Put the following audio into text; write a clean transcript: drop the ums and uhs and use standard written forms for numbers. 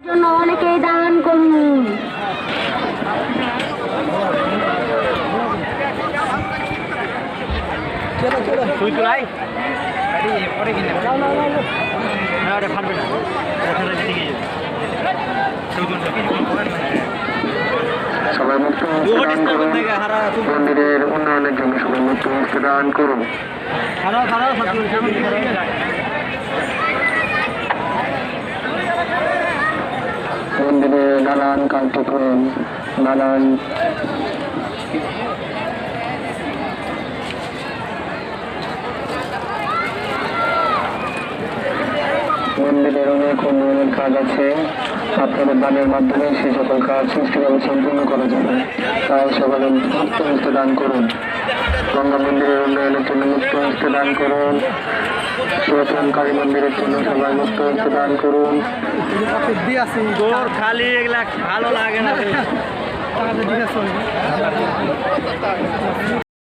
জন্য অনেকেই দান করুন। সবাই মুক্ত দান করুন। মন্দিরের উন্নয়নের জন্য সবাই মুক্ত দান করুন। মন্দিরে নানান কার্যক্রম, নানান মন্দিরের অনেক উন্নয়নের কাজ আছে। আপনাদের দানের মাধ্যমে সেই সকল কাজ সুষ্ঠুভাবে সম্পূর্ণ করা যাবে। তাই সকলে মুক্ত হস্তে দান করুন। গঙ্গা মন্দিরের উন্নয়নের জন্য মুক্ত হস্তে দান করুন। পুরাতন কালী মন্দিরের জন্য সবাই মুক্ত হস্তে দান করুন। খালি এগুলা ভালো লাগে না।